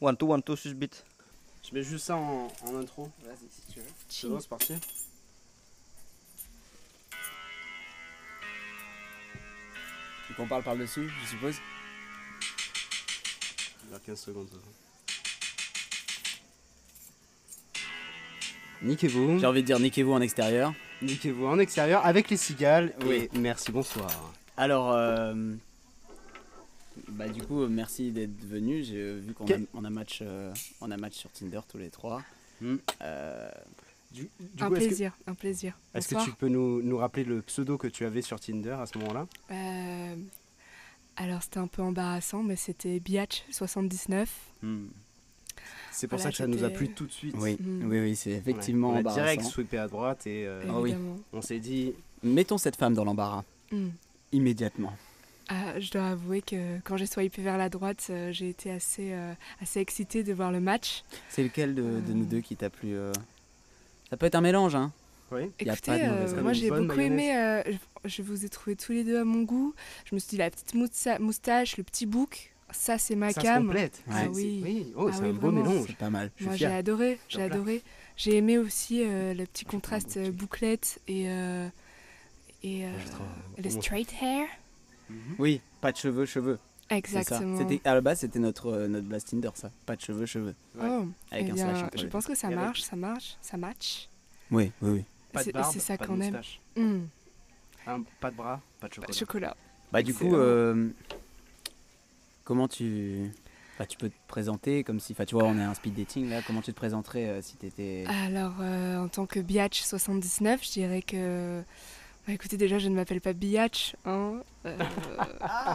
One, two, sus beat. Je mets juste ça en intro. Vas-y, si tu veux. C'est bon, c'est parti. Donc on parle par-dessus, je suppose. Il y a 15 secondes. J'ai envie de dire niquez-vous en extérieur. Niquez-vous en extérieur avec les cigales. Oui. Et merci, bonsoir. Alors, du coup, merci d'être venu. J'ai vu qu'on a match sur Tinder tous les trois. Un plaisir. Est-ce que Bonsoir. tu peux nous rappeler le pseudo que tu avais sur Tinder à ce moment-là? Alors c'était un peu embarrassant, mais c'était Biatch79. C'est pour Voilà, ça que ça nous a c'était- plu tout de suite. Oui, oui, c'est effectivement On a embarrassant. direct sweepé à droite et Ah oui. Évidemment. on s'est dit... Mettons cette femme dans l'embarras, Mm. immédiatement. Je dois avouer que quand j'ai swipé vers la droite, j'ai été assez excitée de voir le match. C'est lequel de nous deux qui t'a plu Ça peut être un mélange, hein. Oui. Y a Écoutez, pas de mauvaise moi raison. j'ai Bonne beaucoup aimé, je vous ai trouvé tous les deux à mon goût. Je me suis dit la petite moustache, le petit bouc, ça c'est ma Ça se cam. complète. Ah C'est- oui. oui. Oh, Ah c'est oui, un beau vraiment. mélange. C'est pas mal. Je Moi suis j'ai fier. adoré, Top là. J'ai aimé aussi le petit contraste bouclette et le straight hair. Oui, pas de cheveux. C'est ça. Exactement. À la base, c'était notre blast Tinder, ça. Pas de cheveux. Oh, Avec eh un bien, slash entre je les pense que ça Et avec- marche, ça match. Oui. Pas de C'est barbe, ça pas de qu'on aime. moustache. Mm. Pas de bras, pas de chocolat. Chocolat. Bah du coup, Excellent. comment tu peux te présenter comme si, tu vois, on est un speed dating là. Comment tu te présenterais si t'étais Alors, en tant que Biatch79, je dirais que... Bah, écoutez, déjà, je ne m'appelle pas Biatch. Hein.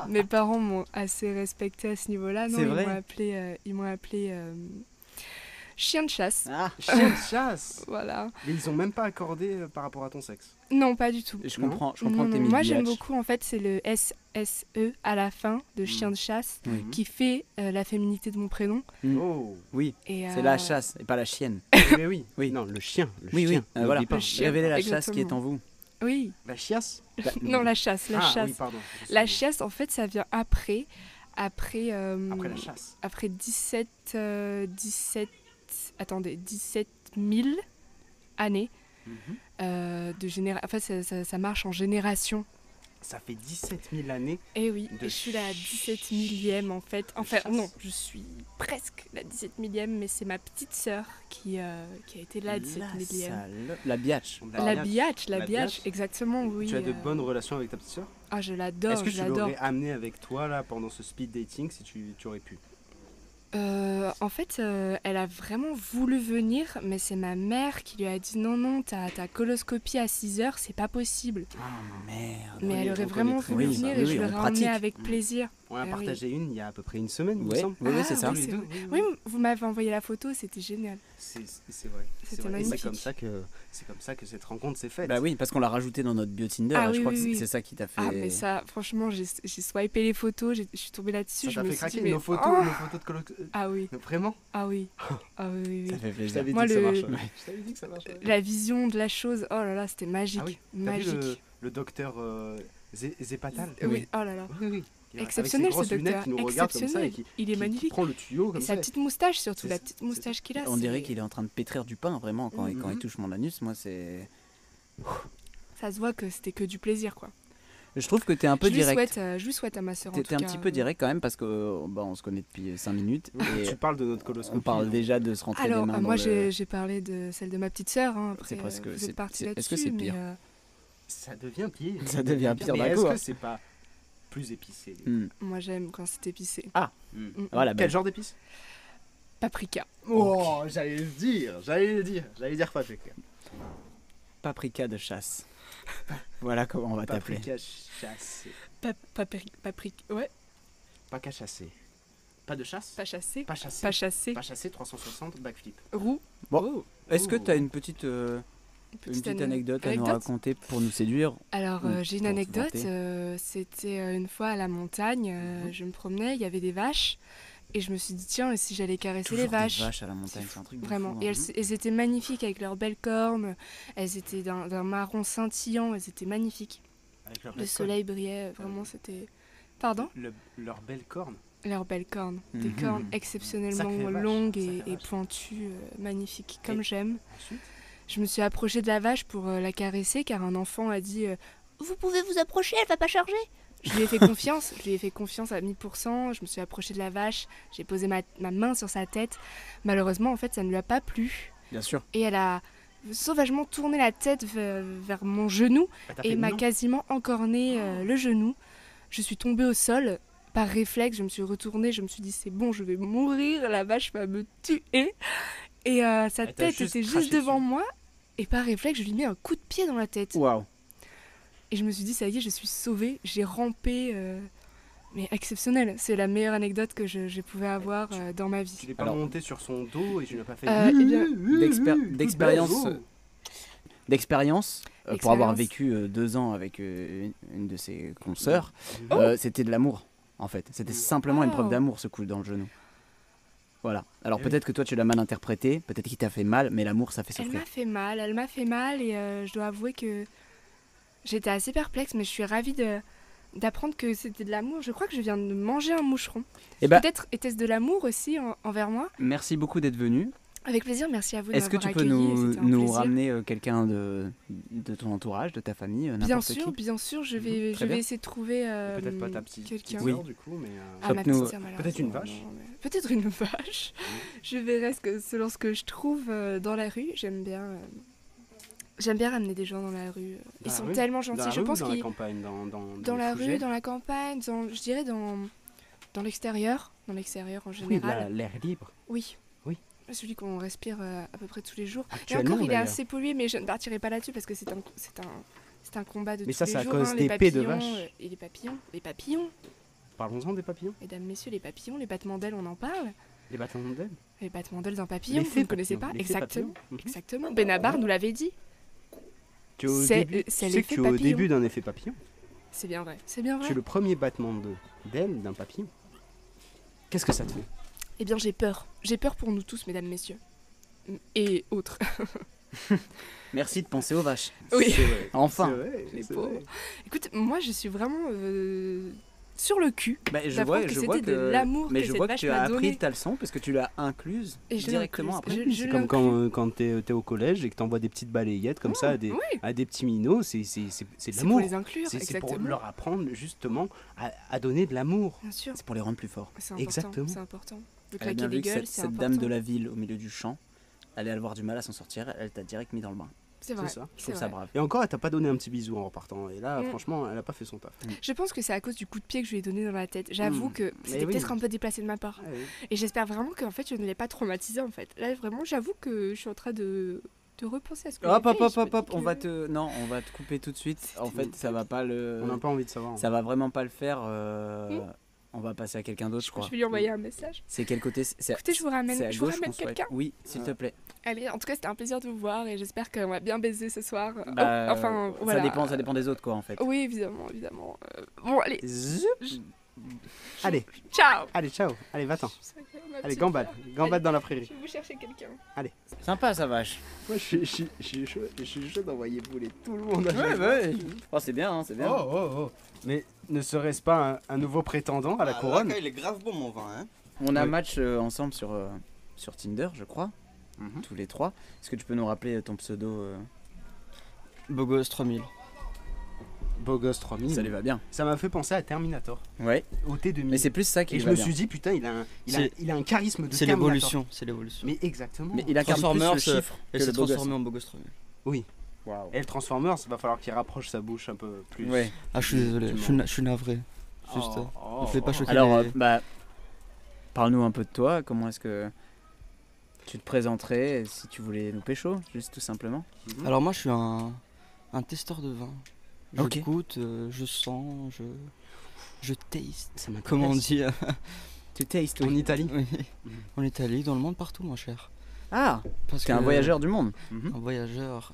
Mes parents m'ont assez respecté à ce niveau-là. Non, C'est vrai ils m'ont appelé chien de chasse. Ah, Chien de chasse. Voilà. Mais ils ont même pas accordé par rapport à ton sexe. Non, pas du tout. je Non. comprends Non, que t'es non, mis moi, j'aime biatch. beaucoup, en fait, c'est le SSE à la fin de chien de chasse Oui. qui fait la féminité de mon prénom. Oh. Oui, Et, c'est la chasse et pas la chienne. Mais oui. Oui. Non, le chien. Oui, chien. voilà. N'oublie pas. Le chien. Révélez la chasse qui est Exactement. en vous. Oui. La chiasse. Non, la chasse, la chasse. Oui, pardon. La chasse, en fait, ça vient après Après la chasse. après 17 000 années de génération. En fait, ça marche en génération. Ça fait 17 000 années. Et oui, De et je suis la 17 millième en fait. Enfin, chasse. non, je suis presque la 17 millième, mais c'est ma petite sœur qui a été la 17 millième. La biatch. La biatch, La biatch. exactement, oui. Tu as de bonnes relations avec ta petite sœur? Ah, je l'adore, Est-ce que je tu l'adore. l'aurais amenée avec toi là pendant ce speed dating si tu aurais pu? En fait, elle a vraiment voulu venir, mais c'est ma mère qui lui a dit non, ta coloscopie à 6h, c'est pas possible. Oh merde. Mais Oui, elle on aurait connaît vraiment très voulu bien ça. venir Oui, et oui, je on l'aurais pratique. emmenée avec plaisir. On a Ah partagé une il y a à peu près une semaine, il me Ouais, semble. oui, c'est ça. oui, les deux. Oui, vous m'avez envoyé la photo, c'était génial. C'est vrai. C'était C'est vrai. Et magnifique. c'est comme ça que cette rencontre s'est faite. Bah oui, parce qu'on l'a rajouté dans notre bio Tinder. Ah je oui, crois oui, que oui. c'est ça qui t'a fait. Ah, mais ça, franchement, j'ai swipé les photos, je suis tombée là-dessus. Ça Je t'a me fait suis dit, craquer mais... nos photos de colo. Ah oui, Vraiment? ah oui, ah oui, oui, Ça oui. fait Je plaisir. t'avais dit Moi, que ça le- marcherait. Je t'avais dit que ça marcherait. La vision de la chose, oh là là, c'était magique. Ah oui. T'as vu Magique. le docteur Zepatal? Oui, oh là là. Oui. Exceptionnel, Avec ses grosses ce lunettes docteur. qui nous regarde comme ça et Exceptionnel. Il est qui magnifique. prend le tuyau Et comme sa ça. petite moustache, surtout, C'est- la petite moustache qu'il a. On dirait c'est- qu'il est en train de pétrir du pain, vraiment, quand il Mhm. touche mon anus. Moi, c'est. Ça se voit que c'était que du plaisir, quoi. Je trouve que t'es un peu direct. Je lui souhaite à ma sœur, en T'es tout un cas. petit peu direct quand même parce que on se connaît depuis 5 minutes. Et Tu parles de notre coloscopie. on parle déjà de se rentrer Alors, les mains moi, dans le... j'ai parlé de celle de ma petite sœur. Hein. Après, C'est presque- vous c'est- êtes parti c'est- là-dessus. est-ce que c'est mais, pire Ça devient pire. Ça devient pire Mais d'un est-ce coup, que hein. c'est pas plus épicé? moi, j'aime quand c'est épicé. Hmm. Voilà, Quel bah, genre d'épices? Paprika. Oh, j'allais le dire paprika. paprika de chasse. Voilà comment on va t'appeler. Paprika chassé. Paprika. Ouais, Pas qu'à chasser. Pas de chasse? pas chassé. Pas chassé. Pas chassé. Pas chassé, 360, backflip. Roux. Bon, est-ce que Oh. t'as une petite anecdote à nous raconter pour nous séduire? Alors, j'ai une Pour se anecdote. vanter. C'était une fois à la montagne. Je me promenais, il y avait des vaches. Et je me suis dit, tiens, et si j'allais caresser Toujours les vaches? des vaches à la montagne, c'est un truc de Vraiment. fou, Et hein. elles étaient magnifiques avec leurs belles cornes. Elles étaient d'un marron scintillant. Elles étaient magnifiques. Avec leur Le belle soleil brillait. Vraiment, c'était... Pardon? corne. Leur belle corne. Leurs belles cornes. Des Mhm. cornes exceptionnellement Sacrée vache, longues sacrée et vache. pointues, magnifiques, comme Et- j'aime. Ensuite, Je me suis approchée de la vache pour la caresser car un enfant a dit Vous pouvez vous approcher, elle va pas charger. Je lui ai fait confiance, je lui ai fait confiance à 1000%. Je me suis approchée de la vache, j'ai posé ma main sur sa tête. Malheureusement, en fait, ça ne lui a pas plu. Bien sûr. Et elle a sauvagement tourné la tête vers mon genou bah, t'as et fait m'a non. quasiment encorné le genou. Je suis tombée au sol. Par réflexe, je me suis retournée, je me suis dit c'est bon, je vais mourir, la vache va me tuer. Et sa Elle t'a tête juste était craché juste devant dessus. moi. Et par réflexe, je lui ai mis un coup de pied dans la tête. Waouh. Et je me suis dit ça y est, je suis sauvée, j'ai rampé. Mais exceptionnel, c'est la meilleure anecdote que je pouvais avoir dans ma Tu vie. n'es pas Alors- monté sur son dos et tu n'as pas fait. Eh bien, D'expérience, d'expérience, pour avoir Expérience. vécu 2 ans avec une de ses consoeurs, Oh. c'était de l'amour, en fait. C'était simplement une preuve Oh. d'amour, ce coup dans le genou. Voilà. Alors Eh oui. peut-être que toi tu l'as mal interprété, peut-être qu'il t'a fait mal, mais l'amour ça fait elle souffrir. m'a fait mal et je dois avouer que j'étais assez perplexe, mais je suis ravie d'apprendre que c'était de l'amour. Je crois que je viens de manger un moucheron. Eh ben, Peut-être était-ce de l'amour aussi envers moi. merci beaucoup d'être venu. Avec plaisir, merci à vous de Est-ce que m'avoir tu peux accueilli, nous, c'était un nous plaisir. ramener quelqu'un de ton entourage, de ta famille, n'importe qui Bien sûr, je Très vais bien. essayer de trouver Peut-être pas ta petite quelqu'un. Oui. sœur, du coup, mais. Ah, ma Chope-nous- petite sœur, malheureusement, peut-être une vache. non, mais- Peut-être une vache. Je verrai selon ce que je trouve dans la rue. J'aime bien ramener des gens dans la rue. Ils la sont rue tellement Dans gentils. la Je rue ou pense dans la qu'ils campagne, dans dans les la rue, fougères dans la campagne, je dirais dans l'extérieur en Oui, général. l'air libre. Oui. Oui. Celui qu'on respire à peu près tous les jours. Et Actuellement, encore, il est d'ailleurs. assez pollué, mais je ne partirai pas là-dessus parce que c'est un combat de Mais tous ça, les c'est à jours. cause les des pets de papillons, vache. et les papillons, Parlons-en des papillons. mesdames, messieurs, les papillons, les battements d'ailes, on en parle. Les battements d'ailes. Les battements d'ailes d'un papillon, vous L'effet ne connaissez pas papillon, l'effet Exactement. papillon. Mhm. Exactement. Benabar nous l'avait dit. Tu es au C'est- début, c'est tu sais que l'effet tu es au papillon. début d'un effet papillon. C'est bien vrai. C'est bien Tu vrai. es le premier battement d'aile d'un papillon. Qu'est-ce que ça te fait? Eh bien, j'ai peur. J'ai peur pour nous tous, mesdames, messieurs. Et autres. Merci de penser aux vaches. Oui. C'est vrai, Enfin. c'est vrai, Les c'est pauvres. vrai. Écoute, moi, je suis vraiment sur le cul. Bah, je d'apprendre vois, que je c'était vois de que, l'amour mais que je cette vois que vache tu as m'a appris donné. ta leçon parce que tu l'as incluse Et je l'ai directement incluse. après. Je C'est comme l'inclus. quand t'es au collège et que t'envoies des petites balayettes comme ça oui. à des petits minots, c'est de C'est pour l'amour. les inclure, C'est pour exactement. leur apprendre justement à donner de l'amour. Bien sûr. C'est pour les rendre plus forts. C'est important. Exactement. C'est important. De Elle a bien claquer vu des que gueules, cette, c'est cette important. dame de la ville au milieu du champ, elle allait avoir du mal à s'en sortir. Elle t'a direct mis dans le bain. C'est vrai. C'est ça. Je trouve C'est ça vrai. brave. Et encore, elle t'a pas donné un petit bisou en repartant. Et là, Mm. franchement, elle a pas fait son taf. Je pense que c'est à cause du coup de pied que je lui ai donné dans la tête. J'avoue Mm. que Mais c'était oui. peut-être un peu déplacé de ma part. Ah oui. Et j'espère vraiment qu'en fait, je ne l'ai pas traumatisé en fait. Là, vraiment, j'avoue que je suis en train de repenser à ce que Hop, j'ai hop, fait, et hop, je me hop, hop, dis on que- va te, non, on va te couper tout de suite. En fait, ça va pas le, On n'a pas envie de savoir. ça va vraiment pas le faire. On va passer à quelqu'un d'autre, je Je crois. vais lui envoyer un message. C'est quel côté? Écoutez, je vous ramène c'est à gauche qu'on souhaite. quelqu'un. Oui, s'il te plaît. Allez, en tout cas, c'était un plaisir de vous voir et j'espère qu'on va bien baiser ce soir. Bah, enfin, voilà. ça dépend des autres, quoi, en fait. Oui, évidemment, évidemment. Bon, allez, Zoup. Allez, ciao. allez, ciao. Allez, va-t'en. Ma Allez, petite gambade. fleur. Gambade Allez, dans la prairie. Je vais vous chercher quelqu'un. Sympa, sa vache. Moi, je suis chaud d'envoyer bouler tout le monde. à chaque fois. ouais. Oh, c'est bien, hein, c'est bien. Oh. Mais ne serait-ce pas un nouveau prétendant à la couronne? Là, il est grave bon mon vin. Hein. On a Oui. match ensemble sur Tinder, je crois, Mhm. tous les trois. Est-ce que tu peux nous rappeler ton pseudo Bogos 3000. Beau gosse 3000. Ça lui va bien. Ça m'a fait penser à Terminator, Ouais. au T2000. Mais c'est plus ça qui Et lui je va me bien. suis dit, putain, C'est- il a un charisme de C'est Terminator. l'évolution, c'est l'évolution. Mais exactement. Mais il incarne plus Transformers, le chiffre Elle que s'est le beau gosse. transformée en Bogos 3000. Waouh. Et le Transformers, il va falloir qu'il rapproche sa bouche un peu plus. Ouais. Ah, je suis désolé, Tu je suis navré. Juste, ne fais pas choquer. Alors, les- parle-nous un peu de toi. Comment est-ce que tu te présenterais si tu voulais nous pécho, juste tout simplement? Alors, moi, je suis un testeur de vin. Je Ok. goûte, je sens, je taste. Ça m'intéresse. Comment on dit Tu tastes, En oui. Italie. oui. En Italie, dans le monde, partout, mon cher. Ah, Parce t'es un que- voyageur du monde. Mhm. Un voyageur,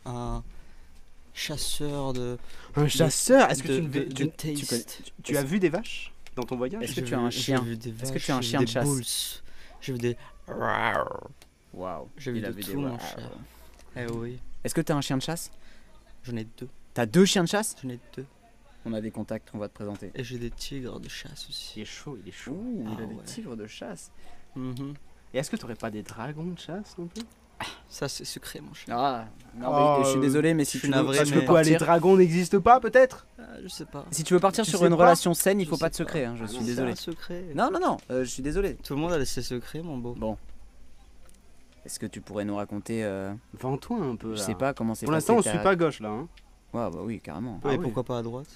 un chasseur de. Un chasseur. Est-ce que de, tu, ne de, veux- de tu- taste. tu as vu des vaches dans ton voyage? Est-ce que J'ai tu as un vu- chien? j'ai vu des Est-ce que vaches, tu as un j'ai vu chien de des chasse? bulls, j'ai vu des. Waouh. J'ai vu Il a de vu tout, des mon waouh. cher. Eh oui, Est-ce que t'as un chien de chasse? j'en ai deux. T'as 2 chiens de chasse? J'en ai deux. On a des contacts, on va te présenter. Et j'ai des tigres de chasse aussi. Il est chaud, il est chaud. Ouh, il a Ah des ouais. tigres de chasse. Mhm. Et est-ce que t'aurais pas des dragons de chasse non plus? Ça, c'est secret, mon cher. Ah, non, Oh, mais je suis désolé, mais si je suis tu veux, navré, Parce mais- que quoi, les dragons n'existent pas peut-être? Je sais pas. si tu veux partir Tu sur sais une pas relation saine, il Je faut pas sais de secret, hein, je Ah suis non, désolé. C'est un secret. Non, non, non, je suis désolé. Tout le monde a ses secrets, mon beau. Bon. Est-ce que tu pourrais nous raconter, Vends-toi un peu là. je sais pas comment c'est Pour passé l'instant, on ta- suit pas gauche là. Hein. Ouais, bah oui, carrément. Ah Et oui. pourquoi pas à droite?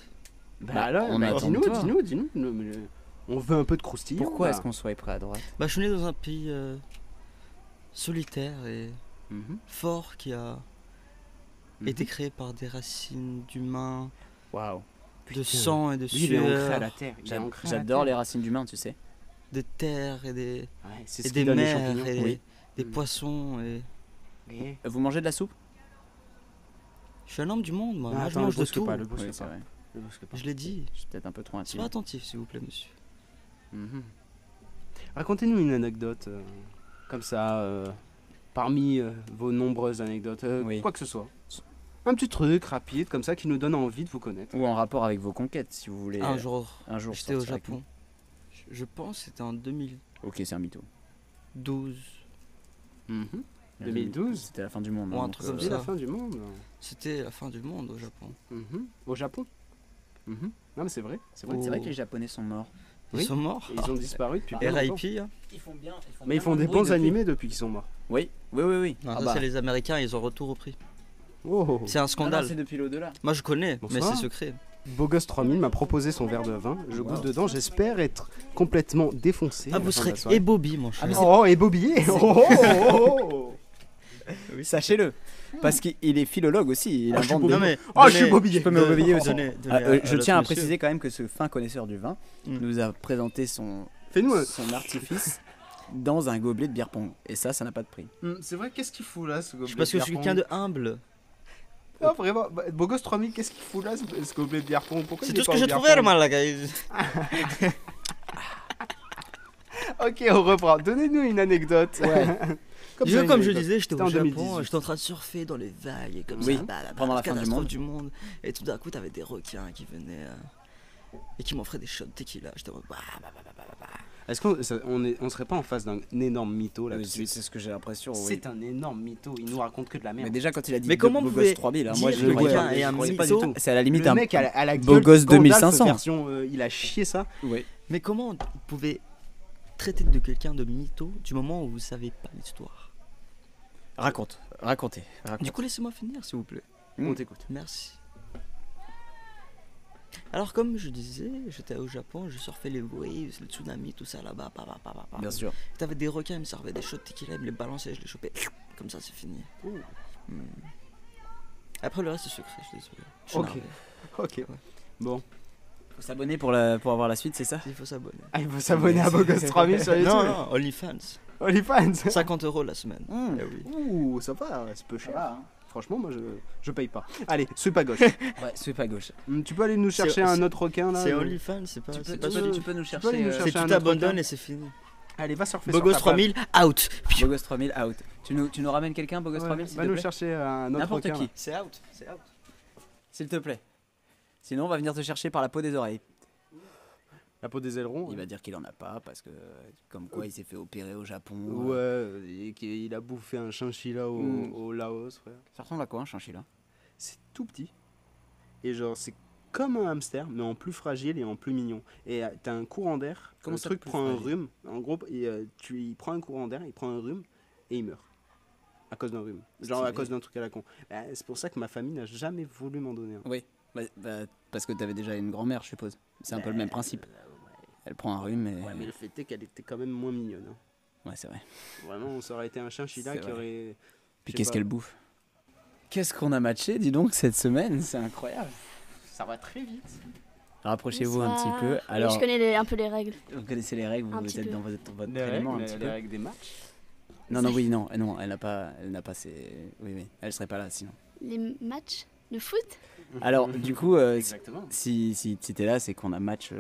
Bah, alors, on attend dis-nous, de toi. dis-nous. On veut un peu de croustillant. Pourquoi là. est-ce qu'on soit prêt à droite? Bah, je suis né dans un pays solitaire et Mhm. fort qui a Mhm. été créé par des racines d'humains, Waouh. de sang et de Lui, il est ancré à sueur, la terre. il est ancré à la J'adore terre. les racines d'humain, tu sais. des terres et des, Ouais, c'est et ce des qui donne les mers champignons. et Oui. des Mm. poissons. Et... Et- Vous mangez de la soupe? Je suis un homme du monde, moi. Ah, Moi, je attends, mange le de brusque tout. pas, le brusque Oui, c'est pas. vrai. Le brusque pas. Je l'ai dit. Je suis peut-être un peu trop Soyez intime. attentif, s'il vous plaît, monsieur. Mhm. Racontez-nous une anecdote comme ça, parmi vos nombreuses anecdotes, Oui. quoi que ce soit. Un petit truc rapide comme ça qui nous donne envie de vous connaître. Ou en rapport avec vos conquêtes, si vous voulez. Un jour, un jour j'étais au sortir avec Japon. Je pense que c'était en 2012. nous. Ok, c'est un mytho. Mhm. 2012. C'était la fin du monde. Ou hein, un donc, truc comme C'est ça. la fin du monde. C'était la fin du monde au Japon. Mhm. Au Japon. Mhm. Non mais c'est vrai, c'est vrai. C'est vrai que les Japonais sont morts. Ils Oui. sont morts. Et ils ont disparu depuis bien longtemps. RIP. Hein. Ils font bien. Mais ils font des bons animés depuis qu'ils sont morts. Oui, oui, oui, oui. Non, Ah ça, bah. c'est les Américains, ils ont retour repris. Oh. C'est un Non, non, scandale. c'est depuis l'au-delà. Moi, je connais, mais Bonsoir. c'est secret. Beau-Gosse 3000 m'a proposé son verre de vin. Je goûte dedans. J'espère être complètement défoncé. Ah, à la vous fin de serez la soirée. ébobis, mon cher. Oh, et Bobillé. Oh, oh, oh. Sachez-le. Parce qu'il est philologue aussi. Il Ah, je suis invente beau- des Non, mots. mais. Oh, je suis Bobillé. Je peux me rebobiller aussi. Je tiens à préciser préciser quand même que ce fin connaisseur du vin Mm. nous a présenté son Fais-nous un. artifice dans un gobelet de bière pong. Et ça n'a pas de prix. C'est vrai, qu'est-ce qu'il fout là ce gobelet Parce que de je suis bière quelqu'un pong de humble. Non, vraiment, Bogos 3000, qu'est-ce qu'il fout là ce gobelet de bière pong? Pourquoi C'est il est tout ce pas que au j'ai bière trouvé, pong? le là, guys. Ok, on reprend. Donnez-nous une anecdote. Comme ça, une Comme je anecdote. disais, j'étais C'était au en Japon, 2018. j'étais en train de surfer dans les vagues et comme Oui, ça, pendant la fin du catastrophe monde. du monde. Et tout d'un coup, t'avais des requins qui venaient et qui m'offraient des shots de tequila. J'étais en mode, bah. Est-ce qu'on on serait pas en face d'un énorme mytho là tout de C'est suite? ce que j'ai l'impression. Oui. C'est un énorme mytho, il nous raconte que de la Mais merde. déjà quand il a dit Mais comment vous Bogos pouvez 3000, hein, dire moi que je le croyais gars pas- est un je croyais pas mytho du tout. C'est à la limite Le un mec à la gueule Bogos du scandale, 2500. version, il a chié ça. Oui. Mais comment vous pouvez traiter de quelqu'un de mytho du moment où vous savez pas l'histoire? Racontez. Du coup, laissez-moi finir, s'il vous plaît. Mm. On t'écoute. Merci. Alors, comme je disais, j'étais au Japon, je surfais les waves, le tsunami, tout ça là-bas. Bien sûr. T'avais des requins, ils me servaient des shots de tequila, ils me les balançaient, je les chopais. Comme ça, c'est fini. Hmm. Après, le reste, c'est secret, je suis désolé. Je suis Ok. navré. Ok. Ouais. Bon. Faut s'abonner pour avoir la suite, c'est ça? Il faut s'abonner. Ah, il faut s'abonner à Bogos 3000 sur YouTube. Non, OnlyFans. OnlyFans. 50 € la semaine. Mmh. Eh oui. Ouh, ça va, c'est peu Ça cher. va, hein. Franchement, moi je paye pas. Allez, sweep à gauche. Ouais, c'est pas gauche. Tu peux aller nous chercher un autre requin là C'est OnlyFans, c'est pas. Tu peux, c'est pas tu celui- peux- tu peux nous tu peux aller chercher nous C'est chercher tu un autre t'abandonnes requin. et c'est fini. Allez, va surfer Bogos sur ta page. 3000, out. Bogos 3000 out. Tu nous ramènes quelqu'un, Bogos Ouais, 3000, s'il va te nous plaît? chercher un autre N'importe requin. qui, là. C'est out. C'est out. s'il te plaît. Sinon, on va venir te chercher par la peau des oreilles. La peau des ailerons. Il va dire qu'il en a pas parce que, comme quoi, il s'est fait opérer au Japon. Ouais, et qu'il a bouffé un chinchilla Mm. au Laos, frère. Ça ressemble à quoi, un chinchilla? C'est tout petit. Et genre, c'est comme un hamster, mais en plus fragile et en plus mignon. Et t'as un courant d'air. Comment Le ça, truc plus prend un fragile rhume. En gros, il prend un courant d'air, il prend un rhume et il meurt. À cause d'un rhume. Genre à Stylé. cause d'un truc à la con. Bah, c'est pour ça que ma famille n'a jamais voulu m'en donner un. Oui. Parce que t'avais déjà une grand-mère, je suppose. C'est un peu le même principe. Elle prend un rhume et... Ouais, mais le fait est qu'elle était quand même moins mignonne. Hein. Ouais, c'est vrai. Vraiment, ça aurait été un chinchilla C'est qui vrai. aurait. Puis je sais qu'est-ce pas. qu'elle bouffe? Qu'est-ce qu'on a matché, dis donc, cette semaine? C'est incroyable. Ça va très vite. Rapprochez-vous un Bonsoir. petit peu. Oui, Alors, je connais un peu les règles. vous connaissez les règles, Un vous petit êtes peu. dans votre Les élément un règles, petit les peu. règles des matchs. Non, non, oui, non, non, elle n'a pas ses... Oui, elle serait pas là sinon. Les matchs de foot. Alors, du coup, Exactement. si t'es là, c'est qu'on a match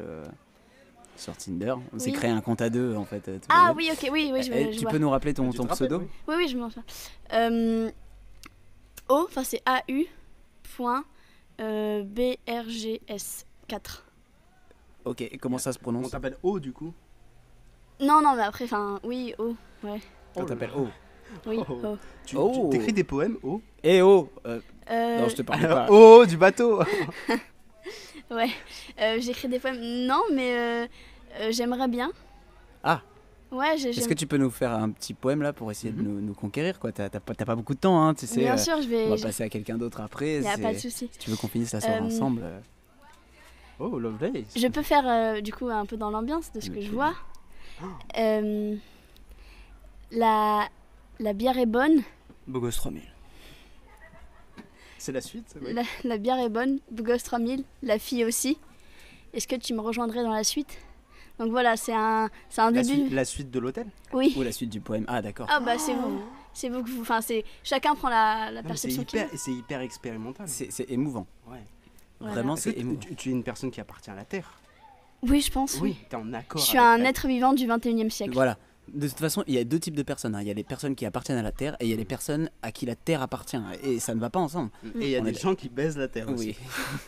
sur Tinder. On s'est Oui. créé un compte à deux, en fait. tous les Ah deux. oui, ok, oui, je, Eh, je tu vois. peux nous rappeler ton Tu te rappelles, pseudo? oui. Oui, oui, je m'en souviens. O, enfin c'est AU. Point, BRGS. 4. Ok, et comment ça se On prononce? t'appelle O du coup. Non, non, mais après, enfin, oui, oh, ouais, On t'appelle O. oui, Oh. oh. Tu Oh. t'écris des poèmes O. Eh oh Euh, Non, je te parle pas. O du bateau. Ouais, j'écris des poèmes. Non, mais j'aimerais bien. Ah. Ouais, Est-ce que tu peux nous faire un petit poème là pour essayer de nous conquérir quoi? T'as pas beaucoup de temps, hein, tu sais. Bien sûr, je On va vais. passer à quelqu'un d'autre après. Il n'y a c'est- pas de souci. Si tu veux qu'on finisse la soirée ensemble. Oh, Lovelace. Je peux faire du coup un peu dans l'ambiance de ce que je vois. La bière est bonne. Bogos 3000. C'est la suite. Ouais. La bière est bonne. Bougos 3000. La fille aussi. Est-ce que tu me rejoindrais dans la suite? Donc voilà, c'est un début. La suite de l'hôtel. Oui. Ou la suite du poème. Ah d'accord. Ah bah c'est vous. C'est vous que vous. Enfin, c'est chacun prend la Non, mais perception qu'il a. c'est hyper expérimental. C'est émouvant. Ouais. Voilà. Vraiment, Est-ce que c'est émouvant. tu es une personne qui appartient à la Terre. Oui, je pense. Oui. T'es en accord. Je suis avec un la- être vivant du 21e siècle. Voilà. De toute façon, il y a deux types de personnes, hein. Il y a les personnes qui appartiennent à la Terre et il y a les personnes à qui la Terre appartient. Et ça ne va pas ensemble. Et il y a On des est- gens qui baisent la Terre aussi.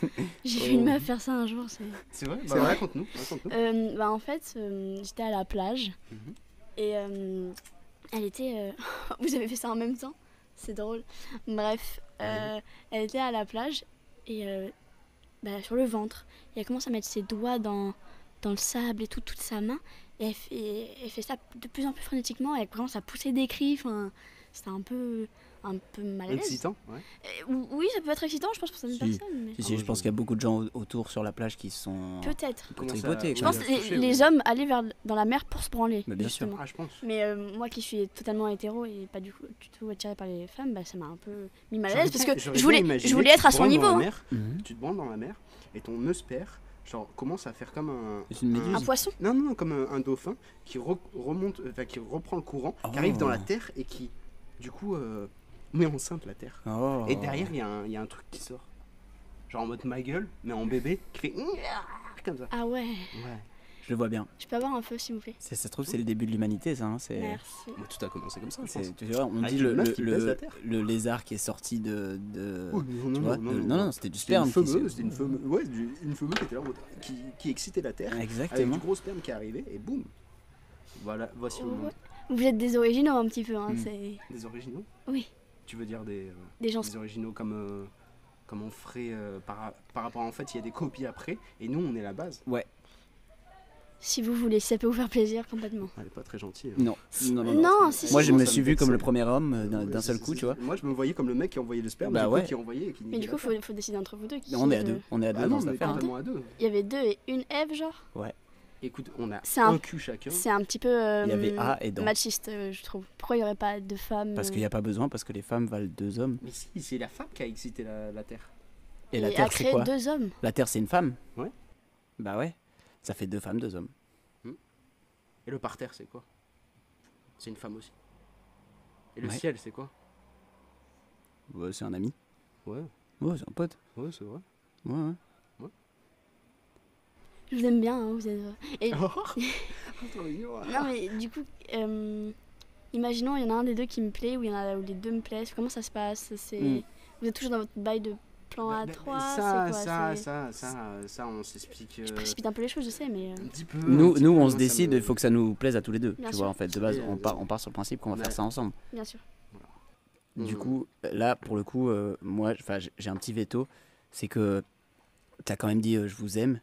Oui. J'ai vu une meuf faire ça un jour. C'est vrai. C'est vrai. Raconte-nous. Raconte-nous. Bah en fait, j'étais à la plage Mhm. et elle était. Vous avez fait ça en même temps? C'est drôle. Bref, elle était à la plage et bah, sur le ventre. Et elle commence à mettre ses doigts dans le sable et tout, toute sa main. Et elle fait ça de plus en plus frénétiquement. Et elle commence à pousser des cris. Enfin, c'était un peu mal à l'aise. Excitant. Ouais. Oui, ça peut être excitant, je pense, pour certaines Si. personnes. Mais... Si, je pense qu'il y a beaucoup de gens autour sur la plage qui sont Peut-être. Comment ça- tripotés. Je quoi. pense que touché, les hommes allaient dans la mer pour se branler. Mais bien sûr. justement. Ah, je pense. Mais moi qui suis totalement hétéro et pas du tout attirée par les femmes, bah, ça m'a un peu mis mal à J'aurais l'aise parce bien- que j'aurais je bien voulais, imaginé je voulais que être à tu te son branles niveau. dans la hein. mer, Mhm. Tu te branles dans la mer et ton eusper, genre, commence à faire comme un. C'est une méduse. Un poisson. Non, comme un dauphin qui remonte, enfin qui reprend le courant, Oh. qui arrive dans la terre et qui, du coup, met enceinte la terre. Oh. Et derrière, il y a un truc qui sort. Genre en mode ma gueule, mais en bébé, qui fait comme ça. Ah ouais. Ouais. Je le vois bien. Je peux avoir un feu s'il vous plaît? Ça se trouve, c'est le début de l'humanité, ça. Hein. C'est, Merci. Bah, tout a commencé comme ça, je pense. tu vois, on Avec dit une meuf qui baise la terre. le lézard qui est sorti de Oh, tu vois, non, c'était du sperme. C'était une qui fameuse, c'était une fameuse, ouais, une fameuse qui était là, qui excitait la terre. Avec Exactement. du gros sperme qui est arrivé et boum. Voilà, voici le monde. Vous êtes des originaux un petit peu. Hein, Mm. c'est... Des originaux. Oui, Tu veux dire des des gens. originaux comme on ferait par rapport à, en fait il y a des copies après et nous on est la base. Si vous voulez, si ça peut vous faire plaisir complètement. Elle est pas très gentille. Non. Non, non, Non, non. si, Moi, si. je me Ça suis me vu comme vexait. le premier homme d'un Ouais, seul c'est- coup, c'est- tu vois. Moi je me voyais comme le mec qui envoyait le sperme, Bah du coup, ouais. qui envoyait et qui Mais niquait du la coup, terre. faut décider entre vous deux. On est à deux. On est à Ah deux non, dans cette on est affaire. hein. totalement à deux. Il y avait 2 et une Ève, genre. Écoute, on a C'est un- un cul chacun. C'est un petit peu Il y avait A et Dan. machiste, je trouve. Pourquoi il n'y aurait pas de femmes Parce qu'il n'y a pas besoin, parce que les femmes valent 2 hommes. Mais si, c'est la femme qui a excité la terre. Et la a Terre, c'est créé quoi 2 hommes. La Terre, c'est une femme. Ouais. Bah ouais. Ça fait 2 femmes, 2 hommes. Et le parterre, c'est quoi? C'est une femme aussi. Et le Ouais. ciel, c'est quoi? Ouais, c'est un ami. Ouais, Ouais, c'est un pote. ouais, c'est vrai. Ouais, ouais. Je vous aime bien, hein, vous êtes. Et Non, non mais du coup, imaginons il y en a un des deux qui me plaît ou il y en a où les deux me plaisent. Comment ça se passe? C'est Mm. Vous êtes toujours dans votre bail de plan Bah, A3. ça, c'est quoi? ça, on s'explique. Je précipite un peu les choses, je sais, mais un petit peu. Nous, un petit nous peu, on moi, se ça décide, me- il faut que ça nous plaise à tous les deux. Bien Tu sûr. vois, en fait, de base, Et, on part sur le principe qu'on va ouais. faire ça ensemble. bien sûr. Du Mm. coup, là, pour le coup, moi, j'ai un petit veto. C'est que t'as quand même dit je vous aime.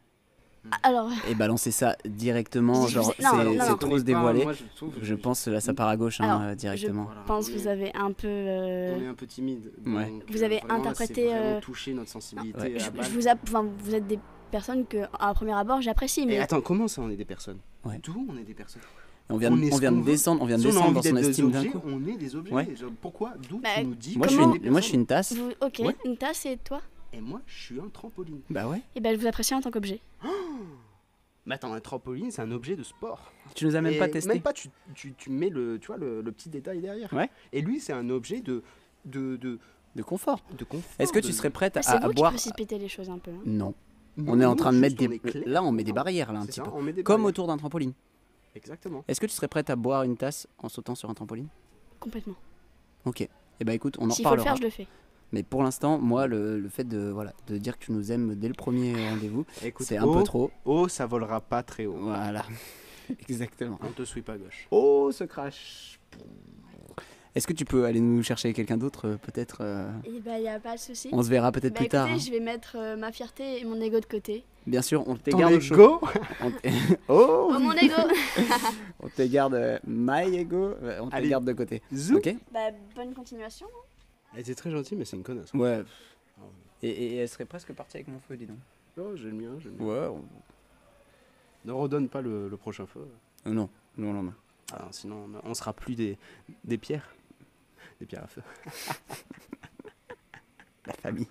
Alors, Et balancer ça directement, Je genre, vous ai- c'est non, non, c'est non. trop se dévoiler. Moi, je trouve. Je pense que là, ça part à gauche, hein, Alors, directement. Voilà, je pense on que vous est- avez un peu. On est un peu timide. Ouais. donc, Vous avez vraiment, là, interprété, c'est vraiment touché notre sensibilité. Ouais. à Je balle. vous êtes des personnes que, à premier abord, j'apprécie, Et mais attends, comment ça, on est des personnes? Ouais. D'où on est des personnes? On vient, on de- est ce on vient qu'on de veut. descendre, on vient de Si on a descendre envie dans son d'être des estime d'un objets, coup. on est des objets. Ouais. Genre, pourquoi? D'où Bah, tu nous dis Moi, qu'on je suis est une, des moi, je suis personnes une tasse. vous, ok, Ouais. une tasse et toi? Et moi, je suis un trampoline. Bah ouais. Et ben, je vous apprécie en tant qu'objet. Mais attends, un trampoline, c'est un objet de sport. Tu nous as même Et pas testé. Même pas, tu mets tu vois, le petit détail derrière. Ouais. Et lui, c'est un objet de De confort. confort. Est-ce que tu de- serais prête Bah, c'est à vous qui boire précipitez les choses un peu. hein. Non. Non, On est en nous, train de mettre juste, des. on est clair. Là, on met des barrières, là, un C'est petit ça, peu. on met des Comme barrières. autour d'un trampoline. Exactement. Est-ce que tu serais prête à boire une tasse en sautant sur un trampoline? Complètement. Ok. Eh bah écoute, on en S'il faut le reparlera. faire, je le fais. Mais pour l'instant, moi, le fait de dire que tu nous aimes dès le premier rendez-vous, Écoute, c'est un peu trop. Oh, ça volera pas très haut. Voilà. Exactement. On te suit pas à gauche. Oh, ce crash. Est-ce que tu peux aller nous chercher quelqu'un d'autre, peut-être Et bah, y a pas de souci. On se verra peut-être Bah, plus tard. écoutez, hein. je vais mettre ma fierté et mon ego de côté. Bien sûr, on te Ton garde au chaud. ego On te- oh, Oh, mon ego. on te garde my ego. On te Allez. garde de côté. Zou. Ok. Bah, bonne continuation. Elle était très gentille, mais c'est une connasse. Ouais. Et elle serait presque partie avec mon feu, dis donc. Oh, j'ai le mien, j'ai le mien. Ouais. Ne redonne pas le prochain feu. Non. Ah, sinon, on sera plus des pierres. Des pierres à feu. La famille.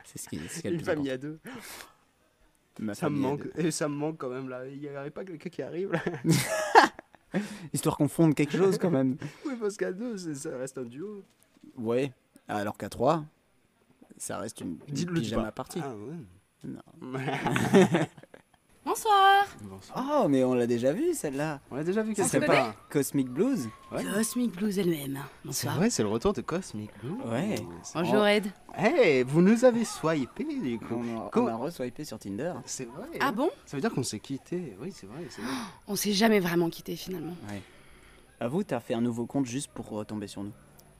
C'est ce qui est le Une plus famille à deux. important. Ma Ça me famille, manque. Et ça me manque quand même là. Il n'y avait pas quelqu'un qui arrive là. Histoire qu'on fonde quelque chose quand même. Oui, parce qu'à deux, ça reste un duo. Ouais. Alors qu'à 3, ça reste une Dis-le pyjama pas. partie. Ah ouais. Non. Bonsoir. Bonsoir. Oh, mais on l'a déjà vu celle-là. On a déjà vu Ce qu'elle serait serait pas Cosmic Blues. Ouais. Cosmic Blues elle-même. C'est Bonsoir. vrai, c'est le retour de Cosmic Blue. Ouais. Bonjour Ed. Hey, vous nous avez swipé du coup. On a re-swipé sur Tinder. C'est vrai. Ah bon? Ça veut dire qu'on s'est quitté. Oui, c'est vrai. On s'est jamais vraiment quitté finalement. Avoue, t'as fait un nouveau compte juste pour tomber sur nous.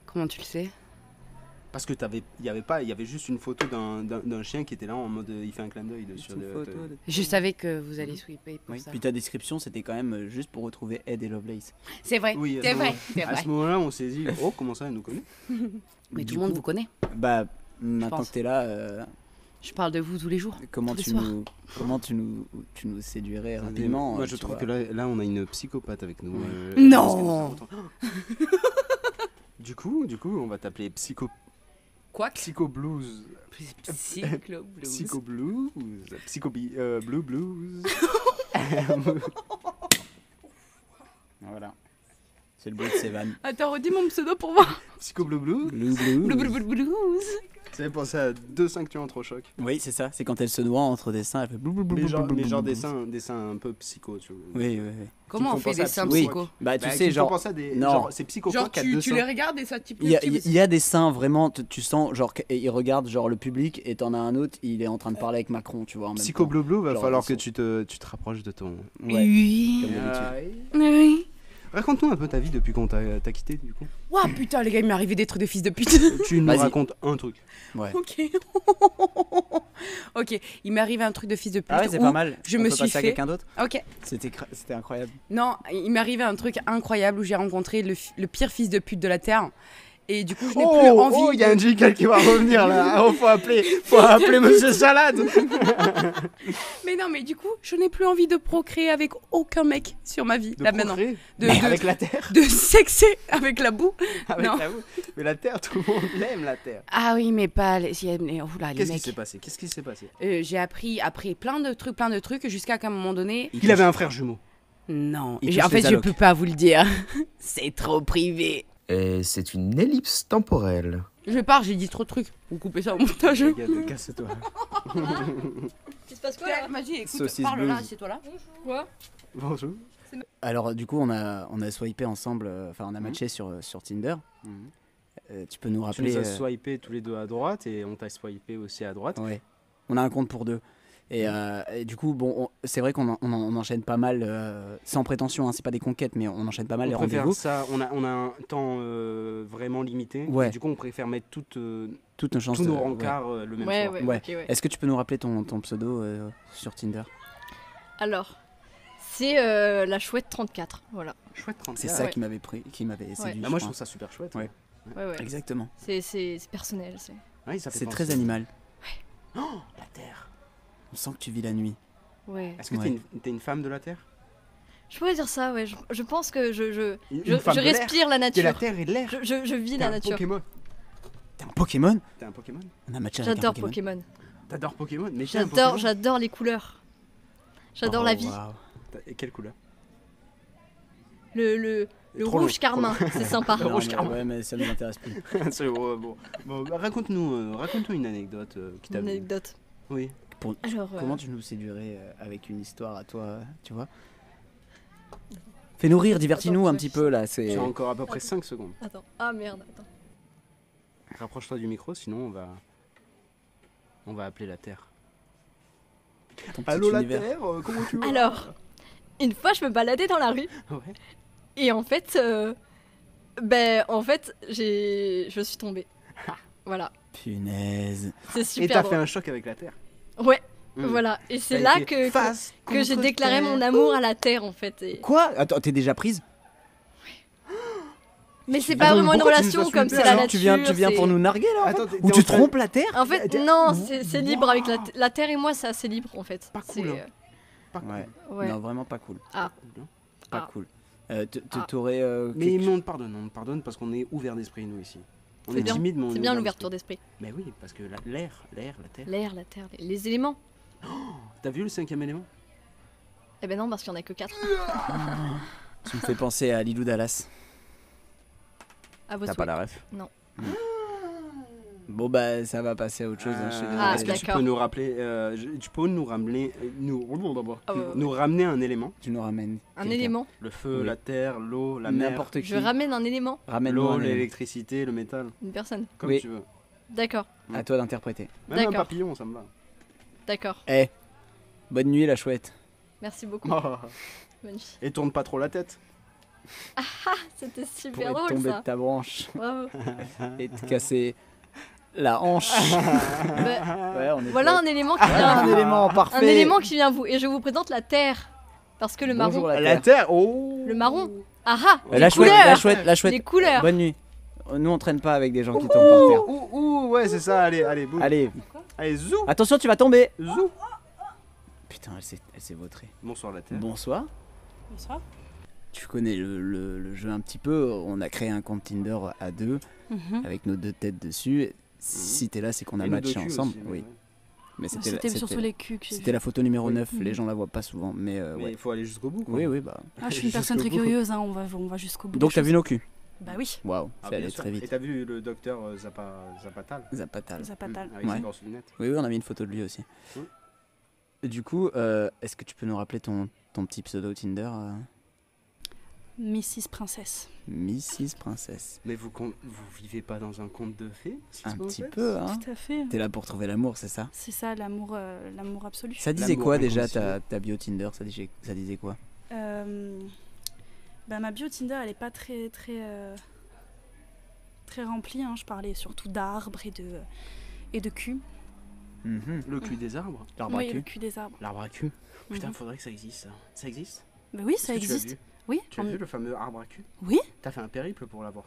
Comment tu le sais? Parce que il y avait juste une photo d'un chien qui était là en mode il fait un clin d'œil dessus. Je savais que vous alliez sweeper pour Oui. ça. Puis ta description, c'était quand même juste pour retrouver Ed et Lovelace. C'est vrai, Oui, c'est non. vrai, c'est À vrai. ce moment-là, on s'est dit oh comment ça elle nous connaît. Mais Du tout le monde coup, vous connaît. Bah, maintenant pense. que t'es là, Je parle de vous tous les jours. comment tous les tu soirs. nous, comment tu nous séduirais rapidement Moi, je tu trouve vois. que là, on a une psychopathe avec nous. Non. Du coup, on va t'appeler Psycho Blues. Psycho Blues. Psycho Blues. Blue Blues. Voilà. C'est le bruit de ses vannes. Attends, redis mon pseudo pour voir. Psycho Blue Blues. Blue Blues. Blues. Ça fait penser à deux seins que tu entres au choc. Oui, c'est ça. C'est quand elle se noie entre des seins, elle fait blou blou blou Mais genre, blou blou blou. des seins un peu psycho, tu vois. Oui. Comment on font fait penser à des seins Oui. psycho? Bah, tu Bah, sais, qui me font genre. penser à des. non. Genre, c'est psycho Genre qui a deux tu seins. les regardes et ça te Il y a des seins vraiment, tu sens, genre, ils regardent genre le public et t'en as un autre, il est en train de parler avec Macron, tu vois. En même Psycho temps. Blue Blue, va Genre, falloir ils que tu te rapproches de ton. Ouais. Oui. Comme d'habitude. Oui. Raconte-nous un peu ta vie depuis qu'on t'a quitté, du coup. Ouah putain les gars, il m'est arrivé des trucs de fils de pute. Tu nous Vas-y. racontes un truc. Ouais. Ok. Ok, il m'est arrivé un truc de fils de pute. Ah ouais, c'est où pas mal. je On me peut suis passer à fait- quelqu'un d'autre. Ok. C'était incroyable. Non, il m'est arrivé un truc incroyable où j'ai rencontré le pire fils de pute de la Terre. Et du coup, je n'ai plus envie. il y a un jingle qui va revenir là. Oh, faut appeler Monsieur Salade. Mais non, mais du coup, je n'ai plus envie de procréer avec aucun mec sur ma vie. De là maintenant. procréer. De, Mais de- avec la Terre. de sexer avec la boue. Avec Non. la boue. Mais la Terre, tout le monde l'aime, la Terre. Ah oui, mais pas les, oula, les Qu'est-ce qui mecs. s'est passé J'ai appris après plein de trucs, jusqu'à qu'à un moment donné. Il avait un frère jumeau. Non. Il touche En fait, les je allocs. peux pas vous le dire. C'est trop privé. Et c'est une ellipse temporelle. Je pars, j'ai dit trop de trucs. Vous coupez ça au montage. Regarde, casse-toi. Il se passe quoi Ouais, Vas-y, écoute, Saucisse parle là, blues. assieds-toi là. Quoi? Bonjour. Alors du coup, on a swipé ensemble, enfin on a Mhm. matché sur Tinder. Tu peux nous Tu rappeler nous as swipé tous les deux à droite et on t'a swipé aussi à droite. Ouais. On a un compte pour deux. Et du coup, bon, c'est vrai qu'on on enchaîne pas mal, sans prétention, hein, c'est pas des conquêtes, mais on enchaîne pas mal On les préfère rendez-vous. ça, on a un temps vraiment limité. Ouais. Et du coup, on préfère mettre Toutes nos chances. tous nos ouais. rencarts le même Ouais, soir. ouais, Ouais. ok, ouais. Est-ce que tu peux nous rappeler ton pseudo sur Tinder? Alors, c'est la chouette 34, voilà. Chouette 34. C'est ça ouais. qui m'avait séduit. Bah, moi, je crois. trouve ça super chouette. Ouais. Ouais, ouais. Exactement. C'est personnel, c'est. Ouais, ça fait C'est penser- très animal. Oh, la Terre. On sent que tu vis la nuit. Ouais. Est-ce que Ouais. t'es une femme de la Terre? Je pourrais dire ça, ouais. Je pense que je Une femme de l'air. respire la T'es la nature. Terre et de l'air. Je vis T'es la un nature. Pokémon. T'es un Pokémon? T'es un Pokémon. On a matché avec un J'adore Pokémon. Pokémon. T'adores Pokémon. Mais t'es un Pokémon. J'adore les couleurs. J'adore Oh, la vie. waouh. Et quelle couleur? Le Trop rouge long, carmin, trop long. c'est sympa. Non, rouge mais- carmin. ouais, mais ça nous intéresse plus. C'est bon. Bah, raconte-nous une anecdote qui t'a Une vu. anecdote. Oui. Alors, Comment tu nous séduirais avec une histoire à toi, tu vois? Fais-nous rire, divertis-nous un petit peu là. Tu as encore à peu près 5 secondes. Attends. Ah merde, attends. Rapproche-toi du micro, sinon on va appeler la Terre. Ton petit Allô la univers. Terre, comment tu vas? Alors, une fois, je me baladais dans la rue Ouais. et en fait, je suis tombée. Voilà, Punaise. c'est Et super t'as drôle. fait un choc avec la Terre. Ouais, Mm. voilà. Et c'est T'as là été face que j'ai contre déclaré terre. mon amour à la terre, en fait. Et... Quoi? Attends, t'es déjà prise? Mais c'est pas Attends, vraiment une pourquoi tu nous as relation comme flippé, c'est la alors nature. Tu viens pour c'est- nous narguer là? Attends, Ou tu trompes la Terre? En fait, non, c'est libre avec la terre et moi, c'est assez libre en fait. Pas C'est, cool, hein. Pas cool. Ouais. ouais. Non, vraiment pas cool. Ah. Pas Ah. cool. Ah. T'aurais. Mais quelque- on te pardonne parce qu'on est ouvert d'esprit nous ici. On C'est est bien. timide, mais on est C'est bien ouvert l'ouverture d'esprit. d'esprit. Mais oui, parce que l'air, la Terre. L'air, la terre, les éléments. T'as vu le 5e élément? Eh ben non, parce qu'il y en a que 4. Tu me fais penser à Lilou Dallas. À vos T'as souhaits. pas la ref? Non. Bon bah ça va passer à autre chose. Hein, je suis désolé. Ah, Est-ce que tu d'accord. peux nous rappeler, tu peux nous ramener, nous ramener un élément? Tu nous ramènes. Un quelqu'un. élément. Le feu, Oui. la terre, l'eau, la mer, N'importe qui. Je ramène un élément. Ramène-nous l'eau, un élément. l'électricité, le métal, Une personne. comme Oui. tu veux. D'accord, À toi d'interpréter. Même un D'accord. papillon, ça me va. d'accord. Eh, bonne nuit la chouette. Merci beaucoup. Magnifique. Et tourne pas trop la tête. C'était Pour super être drôle tombé de ça. ta branche Bravo. et te casser la hanche. Bah, Ouais, on est voilà un élément qui Ah, un vient. élément parfait. Un élément qui vient vous. Et je vous présente la terre. Parce que le marron. Bonjour la La terre. terre, oh. Le marron. Ah ah. La Les chouette, couleurs. la chouette. Les couleurs. Bonne nuit. Nous on traîne pas avec des gens qui tombent par terre. Ouh, ouais, c'est ça, allez, boum. Allez, Allez, zou, attention, tu vas tomber. zou. Putain, elle s'est vautrée. Bonsoir la terre. Bonsoir. Bonsoir. Tu connais le jeu un petit peu. On a créé un compte Tinder à deux avec nos deux têtes dessus. Si t'es là, c'est qu'on a Et nos matché docus ensemble. aussi, Oui. Mais C'était surtout les culs que j'ai c'était la photo numéro 9. Oui. Les gens la voient pas souvent. Mais, Mais ouais. il faut aller jusqu'au bout. Quoi. Oui, oui, bah. Ah, je suis une personne très Jusqu'au bout. curieuse, hein, on va jusqu'au bout. Donc des t'as choses. vu nos culs. Bah oui, Waouh, Ah, c'est bien allé sûr. très Et vite. t'as vu le docteur Zapatal Zapatal. Zapatal. Avec Ouais. ses grosses lunettes. Oui, oui, on a mis une photo de lui aussi. Oui. Du coup, est-ce que tu peux nous rappeler ton petit pseudo Tinder Mrs. Princesse. Mrs. Princesse. Mais vous vivez pas dans un conte de fées Un s'il vous petit plaît peu, hein. Tout à fait. T'es là pour trouver l'amour, c'est ça? C'est ça, l'amour absolu. Ça disait L'amour quoi déjà inconditionnel. ta bio Tinder? Ça disait quoi? Bah, ma bio Tinder, elle est pas très remplie. Hein. Je parlais surtout d'arbres et de cul. Le cul des arbres. L'arbre à Oui, le cul. cul des arbres. L'arbre à cul. Putain, Mhm. faudrait que ça existe ça. Ça existe? Bah oui, Est-ce ça que tu l'as existe. vu Oui, Tu as vu le fameux arbre à cul? Oui. T'as fait un périple pour l'avoir.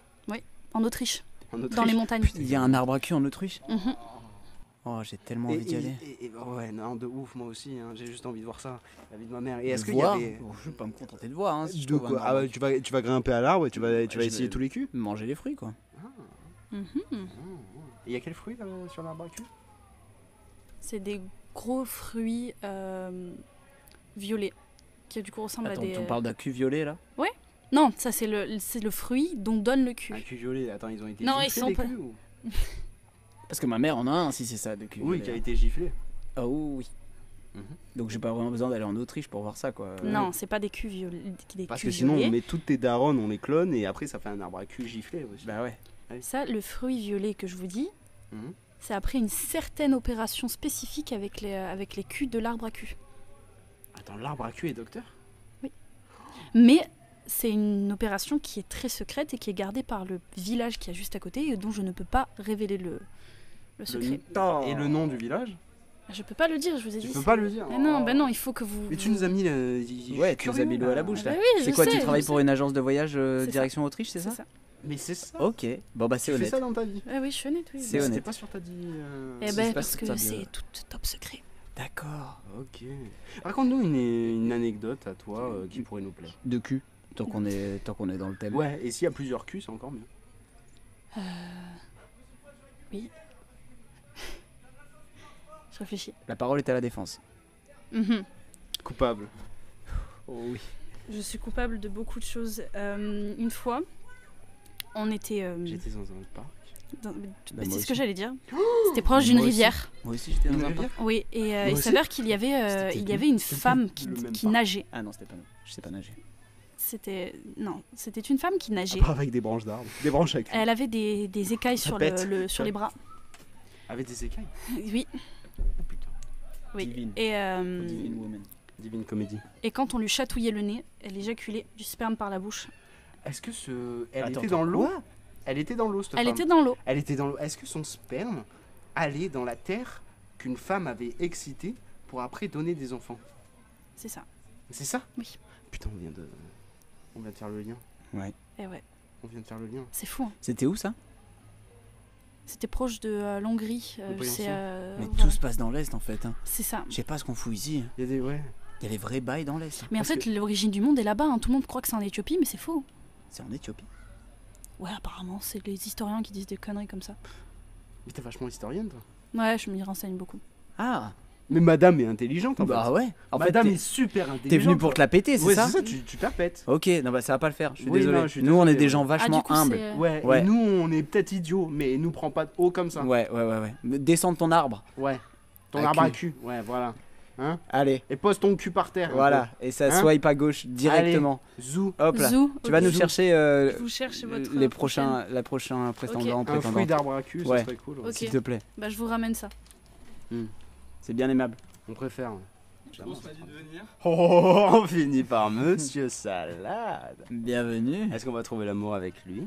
En Autriche, En Autriche. dans les montagnes. Putain, il y a un arbre à cul en Autriche? Mhm. Oh, j'ai tellement envie d'y aller. Ouais, non, de ouf, moi aussi. hein, J'ai juste envie de voir ça. La vie de ma mère. Et De est-ce qu'il y voir? avait. Oh, je vais pas me contenter de voir. Hein, si je De trouve un quoi arbre Ah à ouais, cul. tu vas grimper à l'arbre et tu vas je vais- essayer tous les culs. Manger les fruits, quoi. Mhm. Et il y a quel fruit là, sur l'arbre à cul? C'est des gros fruits violets qui du coup ressemblent Attends, à des. on parle d'un cul violet là? Non, ça c'est le fruit dont donne le cul. Un cul violet. Attends, ils ont été Non, ils giflés sont les pas- culs, ou... Parce que ma mère en a un, si c'est ça, de cul. Oui, violet, qui a hein. été giflé. Ah oui. Mhm. Donc j'ai pas vraiment besoin d'aller en Autriche pour voir ça, quoi. Non, c'est pas des culs violets. Des Parce culs que sinon, violets. on met toutes tes daronnes, on les clone et après, ça fait un arbre à cul giflé aussi. Bah ouais. Ça, le fruit violet que je vous dis, Mhm. c'est après une certaine opération spécifique avec les culs de l'arbre à cul. Attends, l'arbre à cul est docteur? Mais c'est une opération qui est très secrète et qui est gardée par le village qui est juste à côté et dont je ne peux pas révéler le secret. Et le nom du village? Je peux pas le dire, je vous ai Tu dit. peux pas le dire. Mais non, bah non, il faut que vous. Mais tu nous as mis le. Ouais, tu nous as mis l'eau à la bouche là. Bah oui, C'est je quoi, sais, tu je travailles sais. pour une agence de voyage C'est ça. direction Autriche, c'est ça? Mais c'est ça. Ok, bon bah c'est Tu fais honnête. ça dans ta vie. Ah oui, je suis honnête, oui. C'est Mais honnête. C'était pas sur ta vie. Eh c'est ben, pas parce sur que ta bio. c'est tout top secret. D'accord. Ok. Raconte-nous une anecdote à toi qui pourrait nous plaire. De cul, tant qu'on est dans le thème. Ouais, et s'il y a plusieurs culs, c'est encore mieux. Oui. Je réfléchis. La parole est à la défense. Mhm. Coupable. Oh oui. Je suis coupable de beaucoup de choses. Une fois, on était. J'étais dans un parc. dans- moi c'est ce aussi. que j'allais dire. C'était proche d'une Moi aussi. rivière. Moi aussi j'étais dans Une un rivière parc. Oui, et Moi il aussi. s'avère qu'il y avait, C'était il y nous. avait une C'était femme le même qui parc. nageait. Ah non, c'était pas nous. Je sais pas nager. C'était une femme qui nageait. Pas avec des branches d'arbres. Des branches avec. Elle avait des écailles sur les bras. Avec des écailles. Oui. Oh putain. Oui. Divine. Et, Divine Woman. Divine comédie. et quand on lui chatouillait le nez, elle éjaculait du sperme par la bouche. Est-ce que elle Attends, était dans l'eau? quoi? Elle était dans l'eau, cette Elle femme. était dans l'eau. Elle était dans l'eau. Est-ce que son sperme allait dans la terre qu'une femme avait excitée pour après donner des enfants? C'est ça. C'est ça? Oui. Putain, on vient de faire le lien. Ouais. Et ouais. On vient de faire le lien. C'est fou. Hein. C'était où ça? C'était proche de l'Hongrie. Briançon. Mais voilà. tout se passe dans l'Est en fait. Hein. C'est ça. Je sais pas ce qu'on fout ici. Il y a des Il y a les vrais bails dans l'Est. Mais en Parce fait, l'origine du monde est là-bas. Hein. Tout le monde croit que c'est en Éthiopie, mais c'est faux. C'est en Éthiopie. Ouais, apparemment, c'est les historiens qui disent des conneries comme ça. Mais t'es vachement historienne, toi. Ouais, je m'y renseigne beaucoup. Ah. Mais madame est intelligente, en Bah fait. ouais. En Madame fait, est super intelligente. t'es venu pour te la péter, c'est Ouais, ça? c'est ça, tu te la pètes. Ok, non bah ça va pas le faire. Je suis Oui, désolé. non, je suis Nous on est désolé, des ouais. gens vachement humbles. Ouais, Ouais. et nous, on est peut-être idiots, mais nous prends pas haut comme ça. Ouais. Descends de ton arbre. Ouais. Ton À arbre à cul. cul. Ouais, voilà. Hein? Allez. Et pose ton cul par terre. un Voilà. peu. Et ça Hein? swipe à gauche directement. Allez, zou. Hop là. Zou, Tu vas ok. nous Zou. chercher Vous cherchez votre les prochaine. la prochaine prétendante. Un fruit prétendante. d'arbre à cul, ça Ouais. serait cool. Ok. S'il te plaît. Bah, je vous ramène ça. C'est bien aimable. On préfère. Je pense qu'on a dû devenir. Oh, on finit par Monsieur Salade. Bienvenue. Est-ce qu'on va trouver l'amour avec lui?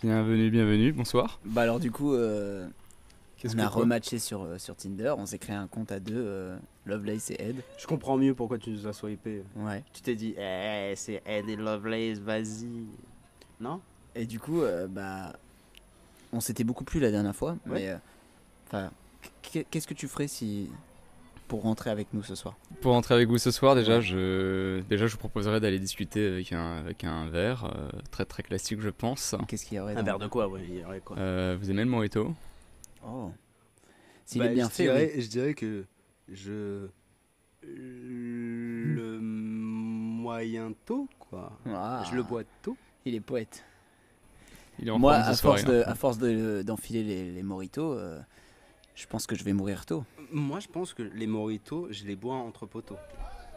Bienvenue, bonsoir. Bah alors du coup, Qu'est-ce on a que quoi rematché sur Tinder. On s'est créé un compte à deux, Lovelace et Ed. Je comprends mieux pourquoi tu nous as swipé. Ouais. Tu t'es dit, c'est Ed et Lovelace, vas-y. Non? Et du coup, bah, on s'était beaucoup plu la dernière fois. Ouais. Mais, enfin, qu'est-ce que tu ferais si pour rentrer avec nous ce soir? Pour rentrer avec vous ce soir, déjà, je vous proposerais d'aller discuter avec un verre, très très classique, je pense. Qu'est-ce qu'il y aurait Un dans- verre de quoi, ouais, il y aurait quoi? Vous aimez le mojito? Oh. S'il Bah, est bien je fait, dirais, oui. je dirais que le moyen tôt, quoi. Ah. Je le bois tôt. Il est poète. Il est en Moi, forme ce soir, il est en à force d'enfiler les mojitos, je pense que je vais mourir tôt. Moi, je pense que les mojitos, je les bois entre poteaux.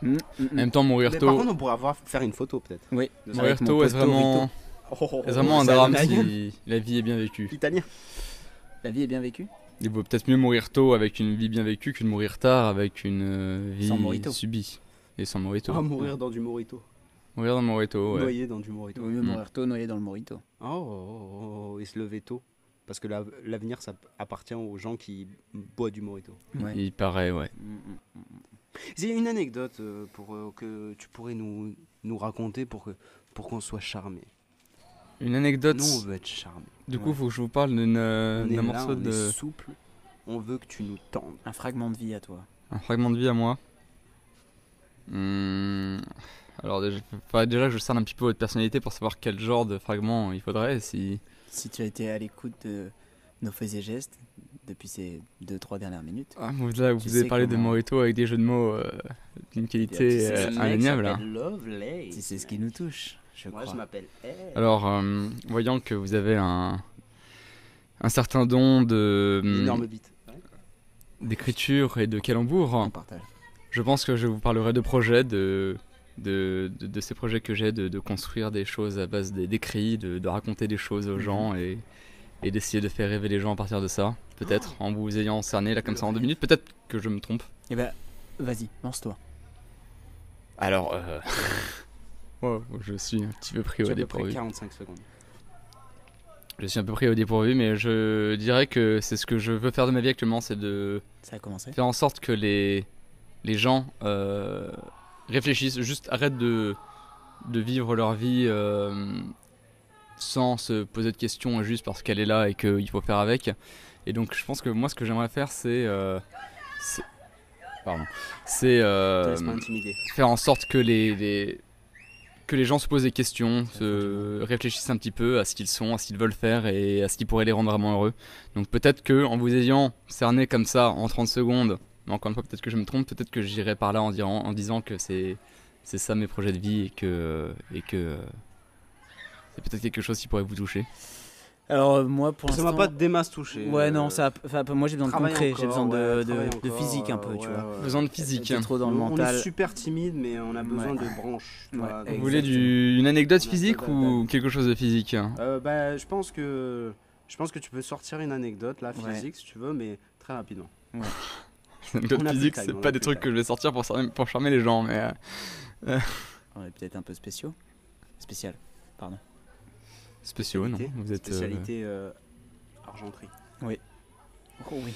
En même temps, mourir Mais par tôt. contre, on pourra faire une photo, peut-être. Oui. De Mourir Avec mon tôt, est-ce poteau vraiment, Oh, est-ce vraiment un ça drame a une si la vie est bien vécue? Italien. La vie est bien vécue? Il vaut peut-être mieux mourir tôt avec une vie bien vécue que de mourir tard avec une vie Sans mojito. subie. Et sans mojito. Ah, mourir dans du mojito. Mourir dans le mojito, ouais. Noyé dans du mojito. Il vaut mieux mourir tôt noyé dans le mojito. Et se lever tôt. Parce que l'avenir, ça appartient aux gens qui boivent du mojito. Ouais. Il paraît, ouais. J'ai une anecdote que tu pourrais nous raconter pour qu'on soit charmé. Une anecdote. Nous, on veut être charmé. Du coup, faut que je vous parle d'un On est là, morceau on de. est souple. On veut que tu nous tendes. Un fragment de vie à toi. Un fragment de vie à moi. Alors déjà, faudrait déjà que je cerne un petit peu votre personnalité pour savoir quel genre de fragment il faudrait. Si tu as été à l'écoute de nos faits et gestes depuis ces 2-3 dernières minutes. vous Tu avez sais parlé de comment- Mojito avec des jeux de mots d'une qualité ce mec indéniable. hein. Lovelace. C'est ce qui nous touche, je Moi, crois. je m'appelle Ed. Alors, voyant que vous avez un certain don de Énorme bite. d'écriture et de calembour, On partage. je pense que je vous parlerai de projets, de ces projets que j'ai, de construire des choses à base d'écrits, de raconter des choses aux gens et d'essayer de faire rêver les gens à partir de ça. Peut-être en vous ayant cerné là comme ça en 2 minutes. Peut-être que je me trompe. Eh ben, vas-y, lance-toi. Alors, wow, je suis un petit peu pris Tu au as à peu près dépourvu. 45 secondes. Je suis un peu pris au dépourvu, mais je dirais que c'est ce que je veux faire de ma vie actuellement, c'est de Ça a commencé. faire en sorte que les gens réfléchissent, juste arrêtent de vivre leur vie sans se poser de questions juste parce qu'elle est là et qu'il faut faire avec. Et donc je pense que moi ce que j'aimerais faire c'est Te laisse pas intimider. faire en sorte que que les gens se posent des questions, se réfléchissent un petit peu à ce qu'ils sont, à ce qu'ils veulent faire et à ce qui pourrait les rendre vraiment heureux. Donc peut-être que en vous ayant cerné comme ça en 30 secondes, mais encore une fois peut-être que je me trompe, peut-être que j'irai par là en disant que c'est ça mes projets de vie et que c'est peut-être quelque chose qui pourrait vous toucher. Alors moi pour Ça l'instant. m'a pas des masses touché. Ouais non ça. Enfin moi j'ai besoin de Travaille concret, encore, j'ai besoin ouais, de travaille de encore, physique un peu, tu ouais, vois. ouais. Besoin de physique. T'es trop dans le On mental. est super timide, mais on a besoin Ouais. de branches. tu Ouais, vois, Vous donc- voulez une anecdote physique ou quelque chose de physique? Bah, je pense que tu peux sortir une anecdote là Ouais. physique si tu veux, mais très rapidement. Ouais. Anecdote On a plus physique, de time, c'est on pas a des plus trucs de que je vais sortir pour charmer les gens, mais On est peut-être un peu spéciaux. Spécial. Pardon. spéciaux, non. Spécialité. Vous êtes. Spécialité argenterie. Oui. Oh oui.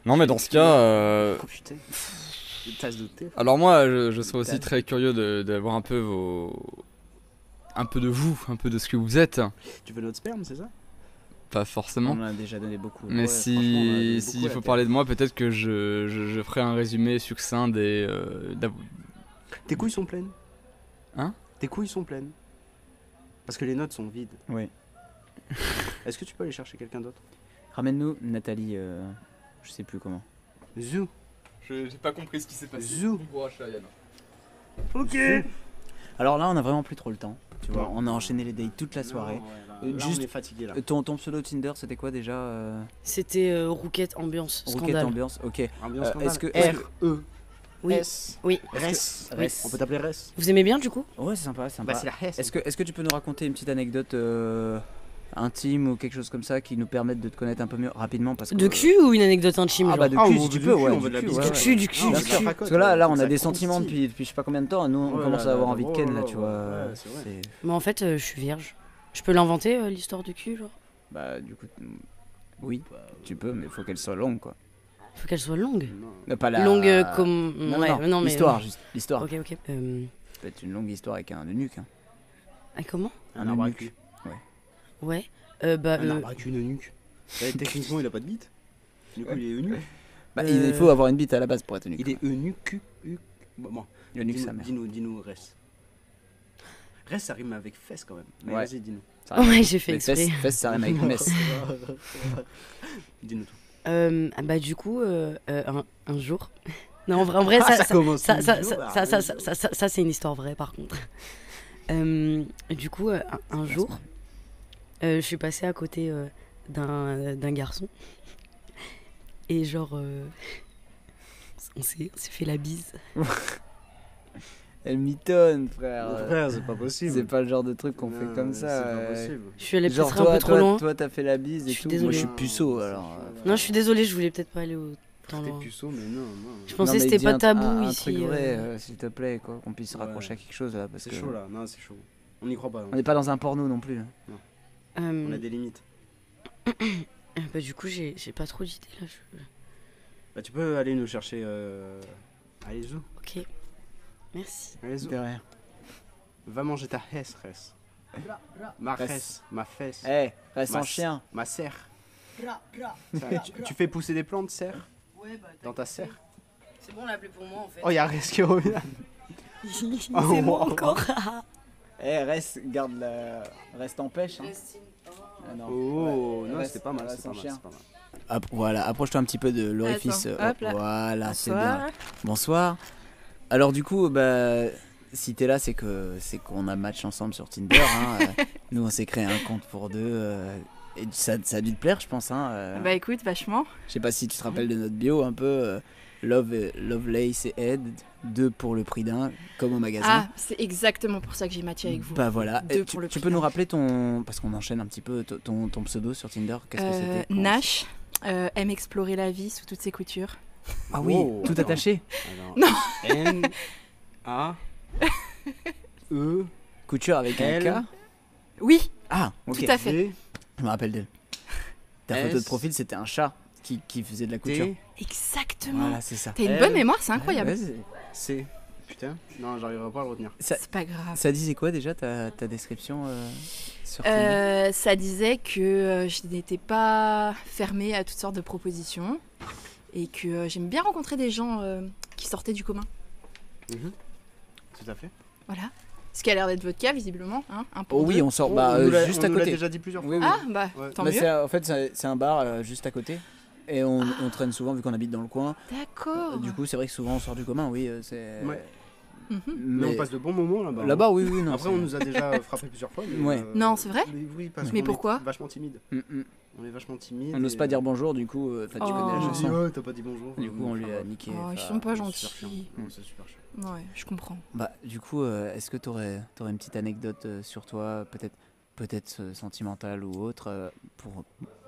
Non, mais dans ce cas. Oh putain. Une tasse de thé. Alors moi, je serais aussi très curieux d'avoir un peu un peu de vous, un peu de ce que vous êtes. Tu veux notre sperme, c'est ça? Pas On forcément. en a déjà donné beaucoup. Mais Ouais, franchement, on a donné beaucoup s'il à la faut Terre. parler de moi, peut-être que je ferai un résumé succinct des. Tes couilles sont pleines. Hein? Tes couilles sont pleines. Parce que les notes sont vides. Oui. Est-ce que tu peux aller chercher quelqu'un d'autre? Ramène-nous Nathalie, je sais plus comment. Zou. J'ai pas compris ce qui s'est Zou. Bon courage, Yann. Ok. Alors là, on a vraiment plus trop le temps. Tu vois, on a enchaîné les dates toute la soirée. Là, Juste- on est fatigué là. Ton pseudo Tinder, c'était quoi déjà C'était Rouquette Ambiance Rocket Scandale. Ambiance, ok. Ambiance est-ce que- R-E. Oui. S. Oui. Res. Res. On peut t'appeler Res. Vous aimez bien du coup? Ouais, c'est sympa, c'est sympa. Bah, c'est la Res. Est-ce que tu peux nous raconter une petite anecdote intime ou quelque chose comme ça qui nous permette de te connaître un peu mieux rapidement parce que, De cul ou une anecdote intime? Ah genre bah de Ah, cul on si veut tu du peux, cul, ouais. on veut de la du bise. cul, Du ouais. cul, du cul. Non, Bien c'est sûr. la Parce racotte, que là, ouais, on ça a des sentiments croustille. depuis je sais pas combien de temps. Nous, on Ouais, commence là, à avoir là, envie de oh ken là là, là, tu vois. ouais, c'est vrai. c'est- Mais en fait, je suis vierge. Je peux l'inventer l'histoire du cul, genre? Bah, du coup, oui, tu peux, mais il faut qu'elle soit longue quoi. Faut qu'elle soit longue. Pas la... Longue comme. Non, ouais, non, mais. l'histoire, juste l'histoire. Ok, ok. Ça peut être une longue histoire avec un eunuque. Hein. Ah, comment? Un arbre à eunuque. cul. Ouais. Bah. Un arbre à cul, une nuque. Techniquement, il a pas de bite. Du coup, il est eunuque. Bah, il faut avoir une bite à la base pour être eunuque. Il est eunuque. Bon, Eunuque, sa mère. dis-nous, Res. Res, ça rime avec fesse quand même. Mais Ouais. vas-y, dis-nous. Ça rime Ouais, avec- j'ai fait mais exprès. Fesse, ça rime avec messe. Dis-nous tout. Bah, du coup, un jour. Non, en vrai, Ah, ça commence ça, toujours, bah, ça, c'est une histoire vraie par contre. Du coup, un jour, je suis passée à côté d'un garçon. Et genre, on s'est fait la bise. Elle mitonne, frère. Frère, c'est pas possible. C'est pas le genre de truc qu'on Non, fait comme mais ça. C'est pas possible. Je suis allée Genre peut-être un peu trop loin. toi, t'as fait la bise et Je suis tout. désolée. Moi, je suis puceau, alors. Non, je suis désolée, je voulais peut-être pas aller autant T'es loin. puceau, mais non. Je pensais Non, que mais c'était dis pas un- tabou un ici. truc vrai, s'il te plaît, quoi, qu'on puisse se Ouais. raccrocher à quelque chose là, parce C'est que chaud là, non, c'est chaud. On n'y croit pas. on n'est pas dans un porno non plus. On a des limites. Bah, du coup, j'ai pas trop d'idées là. Bah, tu peux aller nous chercher. Allez, Zou. Ok. Merci. Allez, Zou. Derrière. Va manger ta hesse, Res. Ma Res. hesse, ma fesse. Eh, reste Ma en s- chien. Ma serre. Tu fais pousser des plantes, serre Ouais, bah, Dans ta serre. c'est bon, l'appelé pour moi en fait. Oh, y'a Res qui revient. C'est Oh, moi wow. encore. Eh, reste en pêche. Hein. Ah, non. Oh, Ouais, non, reste- c'était pas mal, reste c'était en pas mal, chien. c'est pas mal. Voilà, approche-toi un petit peu de l'orifice. Attends, hop là. Voilà, c'est Bonsoir. bien. Bonsoir. Alors du coup, bah, si t'es là, c'est qu'on a match ensemble sur Tinder. Hein. Nous, on s'est créé un compte pour deux. Et ça a dû te plaire, je pense. Hein. Bah écoute, vachement. Je sais pas si tu te rappelles de notre bio un peu. Lovelace et Ed, 2 pour le prix d'un, comme au magasin. Ah, c'est exactement pour ça que j'ai matché avec vous. Bah voilà. Deux Et pour le tu prix peux nous d'un. rappeler ton. Parce qu'on enchaîne un petit peu ton pseudo sur Tinder. Qu'est-ce que c'était Comment- Nash aime explorer la vie sous toutes ses coutures. Ah oui, Oh, tout attends. attaché. Alors, Non. N A E Couture avec un L. K. Oui, Ah, ok. tout à fait. V Je me rappelle d'elle. Ta S. photo de profil, c'était un chat qui faisait de la couture. T Exactement. Voilà, c'est ça. T'as une L. bonne mémoire, c'est incroyable. Ouais, C. Putain, non, j'arriverai pas à le retenir. C'est pas grave. ça disait quoi déjà ta description sur Tinder Ça disait que je n'étais pas fermée à toutes sortes de propositions et que j'aime bien rencontrer des gens qui sortaient du commun. Tout à fait. Voilà. Ce qui a l'air d'être votre cas, visiblement. Hein, un pour Oh oui, deux. on sort On bah, nous l'a- juste on à nous l'a côté. déjà dit plusieurs Oui, fois. oui. Ah, bah, Ouais. tant Bah, mieux. en fait, c'est un bar juste à côté. Et on traîne souvent vu qu'on habite dans le coin. D'accord. Du coup, c'est vrai que souvent on sort du commun, oui. Ouais. Mais on passe de bons moments là-bas. Là-bas, oui, oui. Non, Après, on nous a déjà frappé plusieurs fois. Mais Ouais. Non, c'est vrai oui, parce Mais qu'on pourquoi est vachement timide. On est vachement timide. On n'ose pas dire bonjour, du coup. Tu connais la Je chanson. dis, ouais, t'as pas dit bonjour. Du coup, on lui a niqué. Oh, ils enfin, sont pas c'est gentils. super chiant. Non, c'est super chiant. Ouais, je comprends. Bah, du coup, est-ce que t'aurais une petite anecdote sur toi, peut-être sentimentale ou autre,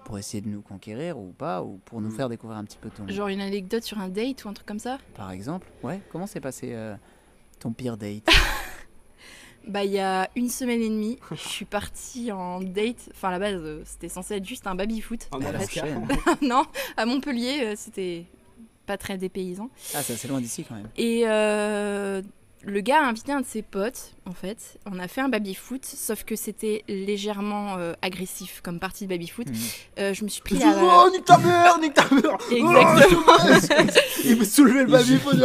pour essayer de nous conquérir ou pas, ou pour nous faire découvrir un petit peu ton. Genre une anecdote sur un date ou un truc comme ça? Par exemple, ouais. Comment s'est passé ton pire date? Bah, il y a 1 semaine et demie, je suis partie en date. Enfin, à la base, c'était censé être juste un baby-foot. En en fait. Alaska. Non, à Montpellier, c'était pas très dépaysant. Ah, c'est assez loin d'ici quand même. Et le gars a invité un de ses potes, en fait. On a fait un baby-foot, sauf que c'était légèrement agressif comme partie de baby-foot. Je me suis pris la... Oh, nique ta mère, nique ta mère. Exactement. Il me soulevait le baby-foot.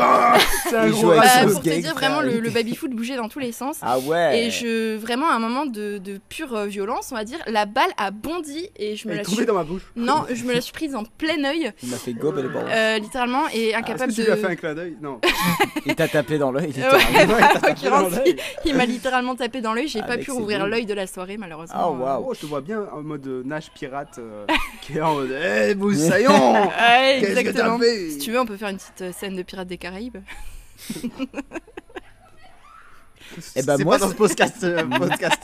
C'est un Il gros joue avec raciste. son Pour te gang, dire, frère, vraiment, il le baby-foot bougeait dans tous les sens. Ah ouais. Et vraiment, à un moment de pure violence, on va dire, la balle a bondi et je me Elle est la tombée suis... dans ma bouche. Non, je me la suis prise en plein œil, Il m'a fait gober les balles. littéralement, et Est-ce incapable que tu de... lui as fait un clin d'œil? Non. Il t'a tapé dans l'œil. Ouais, Non, il t'a en tapé l'occurrence, dans l'œil. il m'a littéralement tapé dans l'œil. J'ai pas Avec pu ses rouvrir boules. l'œil de la soirée, malheureusement. Ah waouh. Oh, je te vois bien en mode nage pirate qui est en mode Eh, Moussaillon Ouais, Qu'est-ce que t'as exactement. fait? Si tu veux, on peut faire une petite scène de Pirates des Caraïbes. Eh ben, C'est moi, pas dans ce podcast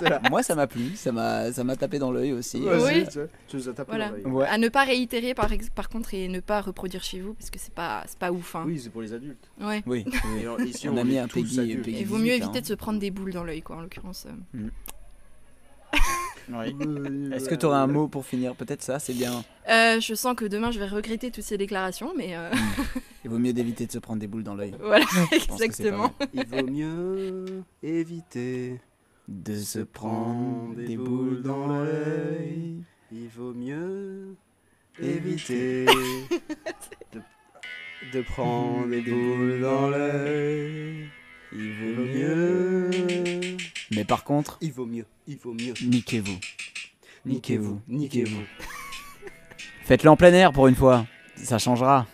là. Moi, ça m'a plu. Ça m'a tapé dans l'œil aussi. Oui. Tu nous as tapé Voilà. dans l'œil. Ouais. À ne pas réitérer par contre et ne pas reproduire chez vous parce que c'est pas ouf. Hein. Oui, c'est pour les adultes. Ouais. Oui. Et alors, ici, On a mis est un tous Peggy- adultes. Peggy- Il vaut mieux 18, éviter hein. de se prendre des boules dans l'œil, quoi, en l'occurrence. Est-ce que tu aurais un mot pour finir? Peut-être ça, c'est bien. Je sens que demain je vais regretter toutes ces déclarations, mais Il vaut mieux d'éviter de se prendre des boules dans l'œil. voilà, Je pense que c'est exactement. pas mal. Il vaut mieux éviter De se prendre des boules dans l'œil. Il vaut mieux éviter de prendre des boules dans l'œil. Il vaut mieux. Mais par contre, Il vaut mieux. Il vaut mieux. niquez-vous. Niquez-vous. Niquez-vous. Faites-le en plein air pour une fois. Ça changera.